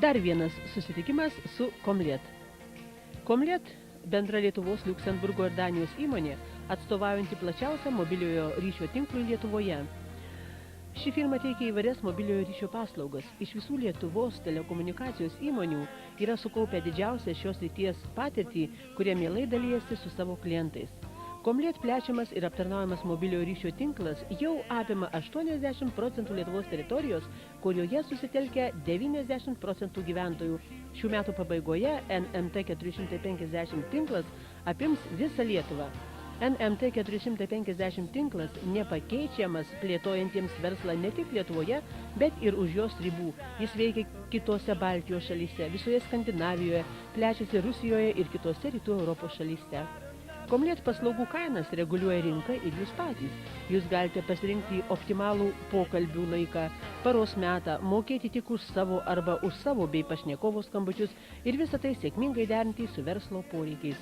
Dar vienas susitikimas su Komliet. Komliet bendra Lietuvos, Liuksemburgo ir Danijos įmonė, atstovaujanti plačiausią mobiliojo ryšio tinklui Lietuvoje. Ši firma teikia įvairias mobiliojo ryšio paslaugas. Iš visų Lietuvos telekomunikacijos įmonių yra sukaupę didžiausią šios srities patirtį, kurie mielai dalijasi su savo klientais. Komliet plečiamas ir aptarnaujamas mobiliojo ryšio tinklas jau apima 80% Lietuvos teritorijos, kurioje susitelkia 90% gyventojų. Šių metų pabaigoje NMT 450 tinklas apims visą Lietuvą. NMT 450 tinklas nepakeičiamas plėtojantiems verslą ne tik Lietuvoje, bet ir už jos ribų. Jis veikia kitose Baltijos šalyse, visoje Skandinavijoje, plečiasi Rusijoje ir kitose rytų Europos šalyse. Komliet paslaugų kainas reguliuoja rinka ir jūs patys. Jūs galite pasirinkti optimalų pokalbių laiką, paros metą, mokėti tik už savo arba už savo bei pašnekovo skambučius ir visą tai sėkmingai derinti su verslo poreikiais.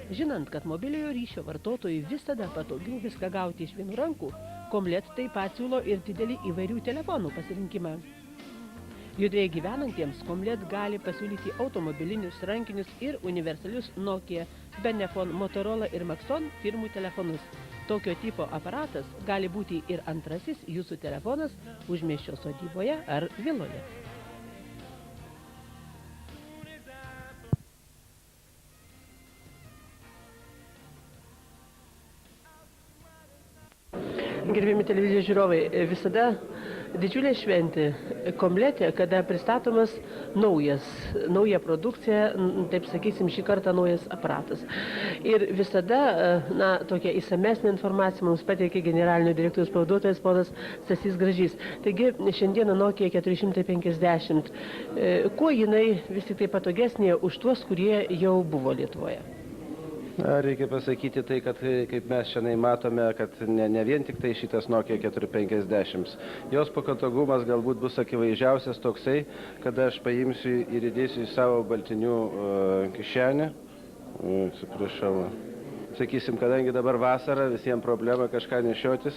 Žinant, kad mobiliojo ryšio vartotojui visada patogiau viską gauti iš vienų rankų, Komliet taip pat siūlo ir didelį įvairių telefonų pasirinkimą. Judriai gyvenantiems Komliet gali pasiūlyti automobilinius, rankinius ir universalius Nokia, Benefon, Motorola ir Maxon firmų telefonus. Tokio tipo aparatas gali būti ir antrasis jūsų telefonas užmiesčio sodyboje ar viloje. Gerbiami televizijos žiūrovai, visada didžiulė šventė Komliete, kada pristatomas nauja produkcija, taip sakysim, šį kartą naujas aparatas. Ir visada, tokia įsamesnė informacija mums pateikia generalinio direktoriaus pavaduotojas ponas Stasys Gražys. Taigi, šiandieną Nokia 450. Kuo jinai vis tik tai patogesnė už tuos, kurie jau buvo Lietuvoje? Reikia pasakyti tai, kad kaip mes šiandien matome, kad ne vien tik tai šitas Nokia 450. Jos patogumas galbūt bus akivaizdžiausias toksai, kada aš paimsiu ir įdėsiu į savo baltinių kišenę. Atsiprašau. Sakysim, kadangi dabar vasara, visiems problema kažką nešiotis,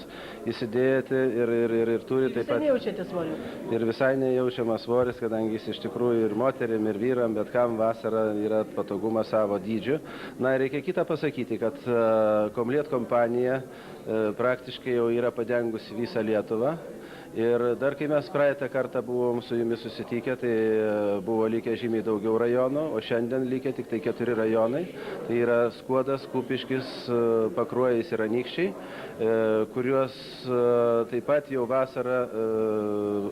įsidėti ir turi taip pat... Visai nejaučiate svorio? Ir visai nejaučiamas svoris, kadangi jis iš tikrųjų ir moterim, ir vyram, bet kam vasara yra patogumas savo dydžiu. Na ir reikia kitą pasakyti, kad Komliet kompanija praktiškai jau yra padengusi visą Lietuvą. Ir dar kai mes praeitą kartą buvom su jumis susitikę, tai buvo likę žymiai daugiau rajonų, o šiandien likę tik tai 4 rajonai. Tai yra Skuodas, Kupiškis, Pakruojis ir Anykščiai, kuriuos taip pat jau vasarą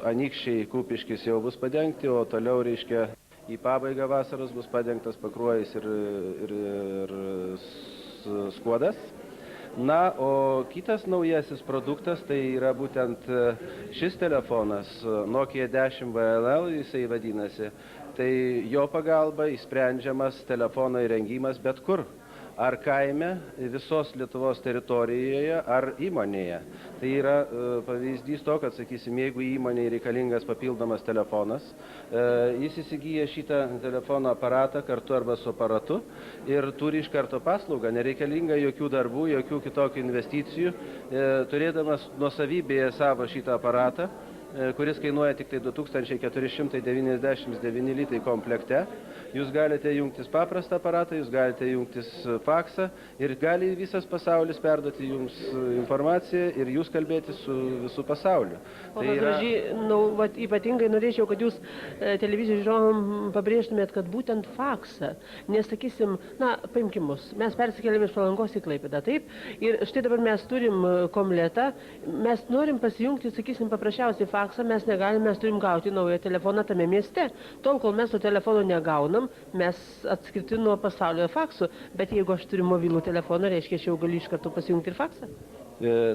Anykščiai, Kupiškis jau bus padengti, o toliau reiškia į pabaigą vasaros bus padengtas Pakruojis ir Skuodas. Na, o kitas naujasis produktas tai yra būtent šis telefonas, Nokia 10 VLL, jisai vadinasi. Tai jo pagalba išsprendžiamas telefono įrengimas bet kur. Ar kaime, visos Lietuvos teritorijoje, ar įmonėje. Tai yra pavyzdys to, kad, sakysim, jeigu įmonėje reikalingas papildomas telefonas, jis įsigyja šitą telefono aparatą kartu arba su aparatu ir turi iš karto paslaugą, nereikalinga jokių darbų, jokių kitokių investicijų, turėdamas nuosavybėje savo šitą aparatą, kuris kainuoja tik tai 2499 litai komplekte. Jūs galite jungtis paprastą aparatą, jūs galite jungtis faksą ir gali visas pasaulis perduoti jums informaciją ir jūs kalbėti su visų pasauliu. Pana Gražy, ypatingai norėčiau, kad jūs televizijos žiūrovam pabrėžtumėt, kad būtent faksą, nes, sakysim, paimkim mus, mes persikėlėme iš Palangos į Klaipėdą, taip? Ir štai dabar mes turim Komlietą, mes norim pasijungti, sakysim, paprasčiausiai faksą, mes negalim, mes turim gauti naują telefoną tame mieste. Tol, kol mes to telefono negaunam, mes atskirti nuo pasaulio faksų, bet jeigu aš turiu mobilų telefoną, reiškia, aš jau galiu iš karto pasijungti ir faksą?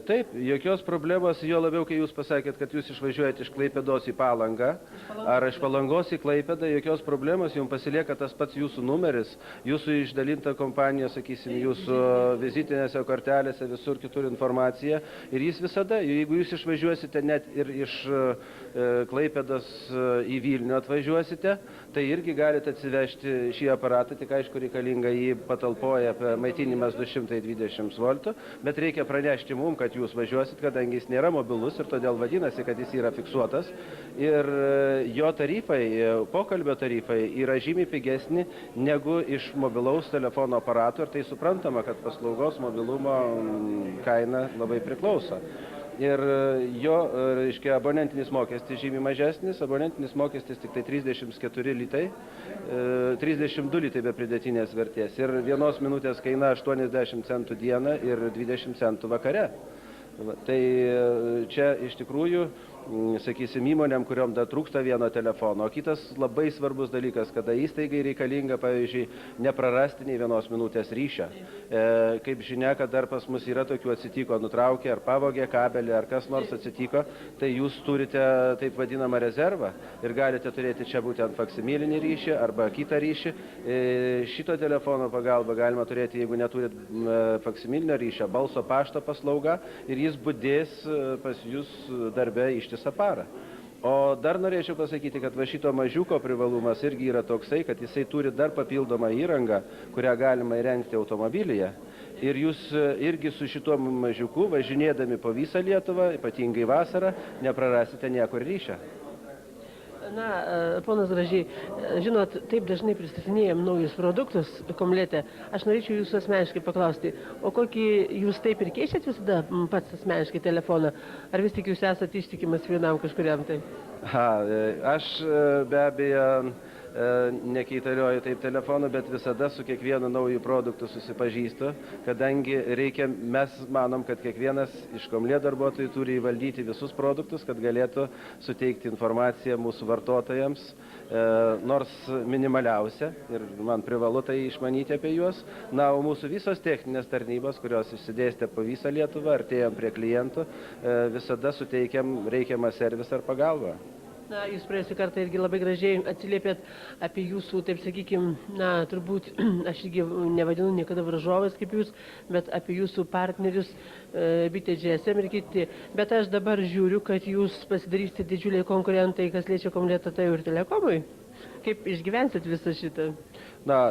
Taip, jokios problemos, jo labiau, kai jūs pasakėt, kad jūs išvažiuojate iš Klaipėdos į Palangą, ar iš Palangos į Klaipėdą, jokios problemos, jums pasilieka tas pats jūsų numeris, jūsų išdalinta kompanija, sakysim, jūsų vizitinėse kortelėse, visur kitur informacija, ir jis visada, jeigu jūs išvažiuosite net ir iš Klaipėdos į Vilnių atvažiuosite, tai irgi galite atsivežti šį aparatą, tik aišku reikalinga jį patalpoje maitinimas 220 voltų, bet reikia pranešti pažymum, kad jūs važiuosit, kadangi jis nėra mobilus ir todėl vadinasi, kad jis yra fiksuotas. Ir jo tarifai, pokalbio tarifai yra žymiai pigesni negu iš mobilaus telefono aparato ir tai suprantama, kad paslaugos mobilumo kaina labai priklauso. Ir jo, reiškia, abonentinis mokestis žymiai mažesnis, abonentinis mokestis tik tai 34 litai, 32 litai be pridėtinės vertės ir vienos minutės kaina 80 centų dieną ir 20 centų vakare. Tai čia iš tikrųjų, sakysim, įmonėm, kuriuom dar trūksta vieno telefono. O kitas labai svarbus dalykas, kada įstaigai reikalinga, pavyzdžiui, neprarasti nei vienos minutės ryšio. Kaip žinia, kad dar pas mus yra tokių atsitiko, nutraukė ar pavogė kabelį, ar kas nors atsitiko, tai jūs turite taip vadinamą rezervą ir galite turėti čia būtent faksimilinį ryšį arba kitą ryšį. Šito telefono pagalba galima turėti, jeigu neturit faksimilinio ryšio, balso pašto paslaugą ir jis budės pas jūs darbe ištisą parą. O dar norėčiau pasakyti, kad va šito mažiuko privalumas irgi yra toksai, kad jisai turi dar papildomą įrangą, kurią galima įrengti automobilyje. Ir jūs irgi su šituo mažiuku, važinėdami po visą Lietuvą, ypatingai vasarą, neprarasite niekur ryšio. Na, ponas Gražiai, žinot, taip dažnai pristatinėjom naujus produktus Komlete. Aš norėčiau jūsų asmeniškai paklausti, o kokį jūs taip ir keičiat visada pats asmeniškai telefoną? Ar vis tik jūs esate ištikimas vienam kažkuriam tai? Aš be abejo nekeitalioju taip telefonu, bet visada su kiekvienu nauju produktu susipažįstu, kadangi mes manom, kad kiekvienas iš Komlet darbuotojų turi įvaldyti visus produktus, kad galėtų suteikti informaciją mūsų vartotojams, nors minimaliausia, ir man privalu tai išmanyti apie juos. Na, o mūsų visos techninės tarnybos, kurios išsidėstė po visą Lietuvą, artėjom prie klientų, visada suteikiam reikiamą servisą ar pagalbą. Na, jūs praėjusią kartą irgi labai gražiai atsiliepėt apie jūsų, taip sakykime, na, turbūt, aš irgi nevadinu niekada varžovais kaip jūs, bet apie jūsų partnerius, bitė GSM ir kiti. Bet aš dabar žiūriu, kad jūs pasidarysite didžiuliai konkurentai, kas liečia Komletą, tai ir Telekomui. Kaip išgyvensit visą šitą? Na,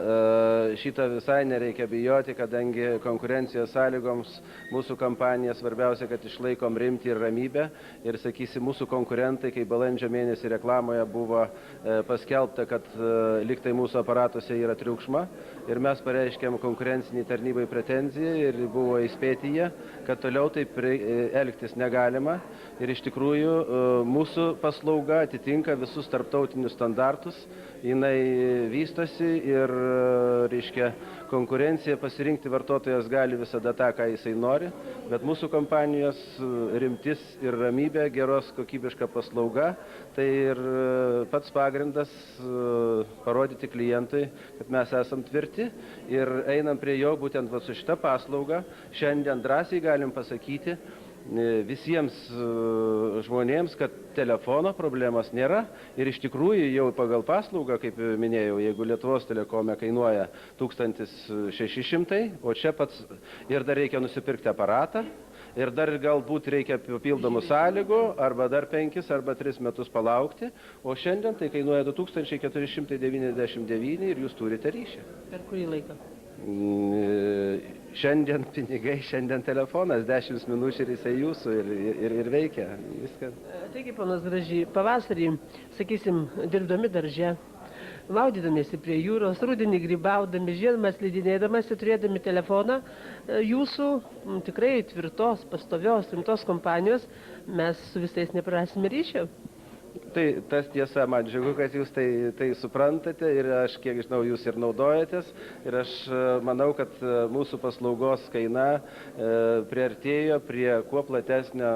šitą visai nereikia bijoti, kadangi konkurencijos sąlygoms mūsų kampanija svarbiausia, kad išlaikom rimtį ir ramybę. Ir, sakysim, mūsų konkurentai, kai balandžio mėnesį reklamoje buvo paskelbta, kad liktai mūsų aparatuose yra triukšma. Ir mes pareiškėm konkurenciniai tarnybai pretenziją ir buvo įspėti jie, kad toliau taip elgtis negalima. Ir iš tikrųjų mūsų paslauga atitinka visus tarptautinius standartus. Jinai vystosi ir, reiškia, konkurencija pasirinkti vartotojas gali visada tą, ką jisai nori, bet mūsų kompanijos rimtis ir ramybė, geros kokybiška paslauga, tai ir pats pagrindas parodyti klientui, kad mes esam tvirti ir einam prie jo būtent su šita paslauga. Šiandien drąsiai galim pasakyti visiems žmonėms, kad telefono problemos nėra ir iš tikrųjų jau pagal paslaugą, kaip minėjau, jeigu Lietuvos Telekome kainuoja 1600, o čia pats ir dar reikia nusipirkti aparatą ir dar galbūt reikia papildomų sąlygų arba dar 5 arba 3 metus palaukti, o šiandien tai kainuoja 2499 ir jūs turite ryšį. Per kurį laiką? Šiandien pinigai, šiandien telefonas, 10 minučių ir jisai jūsų ir veikia. Viskas. Taigi, ponas Gražiai, pavasarį, sakysim, dirbdami darže, maudydamiesi prie jūros, rudenį grybaudami, žiemą slidinėdamasi, turėdami telefoną, jūsų tikrai tvirtos, pastovios, rimtos kompanijos, mes su visais neprarasime ryšio. Tai tas tiesa, man džiugu, kad jūs tai suprantate ir aš, kiek žinau, jūs ir naudojatės. Ir aš manau, kad mūsų paslaugos kaina priartėjo prie kuo platesnio,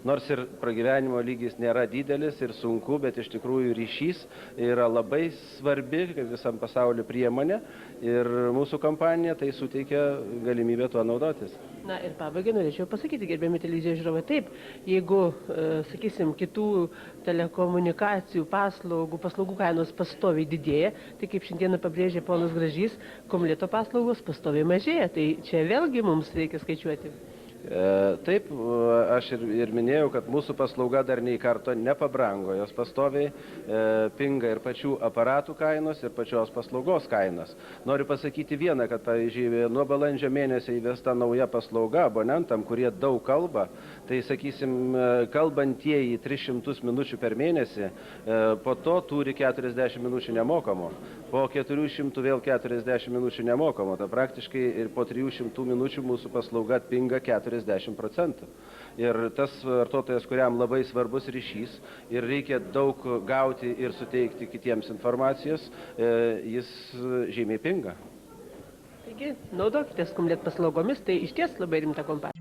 nors ir pragyvenimo lygis nėra didelis ir sunku, bet iš tikrųjų ryšys yra labai svarbi, kaip visam pasauliu priemonė. Ir mūsų kompanija tai suteikia galimybę tuo naudotis. Na ir pabaigai norėčiau pasakyti, gerbiami televizijos žiūrovai, taip, jeigu, sakysim, kitų telekomunikacijų paslaugų kainos pastoviai didėja, tai kaip šiandieną pabrėžė ponas Gražys, Komleto paslaugos pastoviai mažėja, tai čia vėlgi mums reikia skaičiuoti. Taip, aš ir minėjau, kad mūsų paslauga dar nei karto nepabrango, jos pastoviai pinga ir pačių aparatų kainos, ir pačios paslaugos kainos. Noriu pasakyti vieną, kad, pavyzdžiui, nuo balandžio mėnesio įvesta nauja paslauga abonentam, kurie daug kalba, tai, sakysim, kalbantieji 300 minučių per mėnesį, po to turi 40 minučių nemokamo, po 400 vėl 40 minučių nemokamo, tai praktiškai ir po 300 minučių mūsų paslauga atpinga 40%. Ir tas vartotojas, kuriam labai svarbus ryšys ir reikia daug gauti ir suteikti kitiems informacijos, jis žymiai pinga. Taigi, naudokitės Kumlet paslaugomis, tai išties labai rimta kompanija.